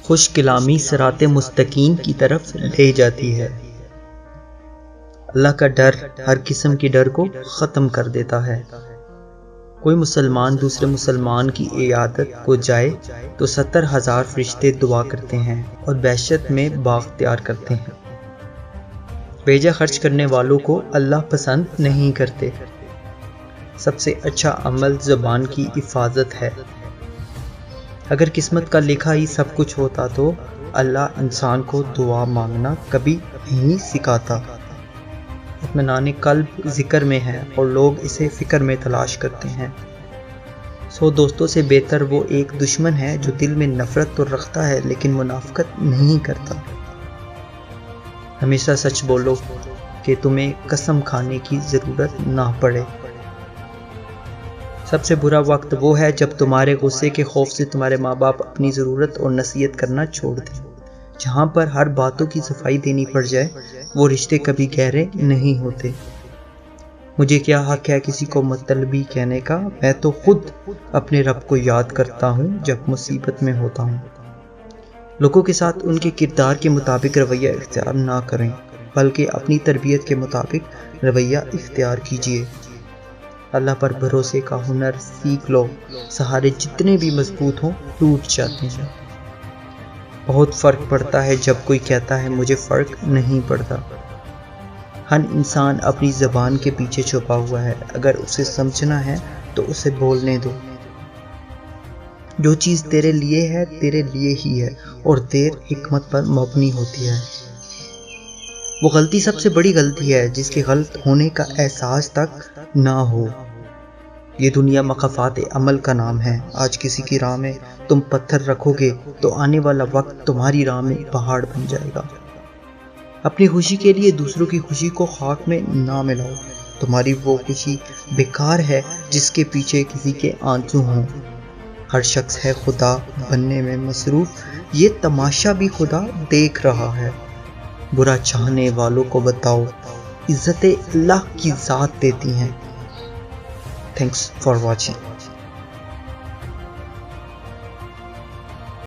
خوش کلامی صراط مستقیم کی طرف لے جاتی ہے۔ اللہ کا ڈر ہر قسم کے ڈر کو ختم کر دیتا ہے۔ کوئی مسلمان دوسرے مسلمان کی عیادت کو جائے تو 70,000 فرشتے دعا کرتے ہیں اور بہشت میں باغ تیار کرتے ہیں۔ بیجا خرچ کرنے والوں کو اللہ پسند نہیں کرتے۔ سب سے اچھا عمل زبان کی حفاظت ہے۔ اگر قسمت کا لکھا ہی سب کچھ ہوتا تو اللہ انسان کو دعا مانگنا کبھی نہیں سکھاتا۔ اطمینان قلب ذکر میں ہے اور لوگ اسے فکر میں تلاش کرتے ہیں۔ 100 دوستوں سے بہتر وہ ایک دشمن ہے جو دل میں نفرت تو رکھتا ہے لیکن منافقت نہیں کرتا۔ ہمیشہ سچ بولو کہ تمہیں قسم کھانے کی ضرورت نہ پڑے۔ سب سے برا وقت وہ ہے جب تمہارے غصے کے خوف سے تمہارے ماں باپ اپنی ضرورت اور نصیحت کرنا چھوڑ دیں۔ جہاں پر ہر باتوں کی صفائی دینی پڑ جائے وہ رشتے کبھی گہرے نہیں ہوتے۔ مجھے کیا حق ہے کسی کو مطلبی کہنے کا، میں تو خود اپنے رب کو یاد کرتا ہوں جب مصیبت میں ہوتا ہوں۔ لوگوں کے ساتھ ان کے کردار کے مطابق رویہ اختیار نہ کریں بلکہ اپنی تربیت کے مطابق رویہ اختیار کیجیے۔ اللہ پر بھروسے کا ہنر سیکھ لو، سہارے جتنے بھی مضبوط ہوں ٹوٹ جاتے ہیں۔ بہت فرق پڑتا ہے جب کوئی کہتا ہے مجھے فرق نہیں پڑتا۔ ہر انسان اپنی زبان کے پیچھے چھپا ہوا ہے، اگر اسے سمجھنا ہے تو اسے بولنے دو۔ جو چیز تیرے لیے ہے تیرے لیے ہی ہے اور دیر حکمت پر مبنی ہوتی ہے۔ وہ غلطی سب سے بڑی غلطی ہے جس کے غلط ہونے کا احساس تک نہ ہو۔ یہ دنیا مقافات عمل کا نام ہے۔ آج کسی کی راہ میں تم پتھر رکھو گے تو آنے والا وقت تمہاری راہ میں پہاڑ بن جائے گا۔ اپنی خوشی کے لیے دوسروں کی خوشی کو خاک میں نہ ملاؤ۔ تمہاری وہ خوشی بیکار ہے جس کے پیچھے کسی کے آنسو ہوں۔ ہر شخص ہے خدا بننے میں مصروف، یہ تماشا بھی خدا دیکھ رہا ہے۔ برا چاہنے والوں کو بتاؤ عزت اللہ کی ذات دیتی ہیں۔ Thanks for watching.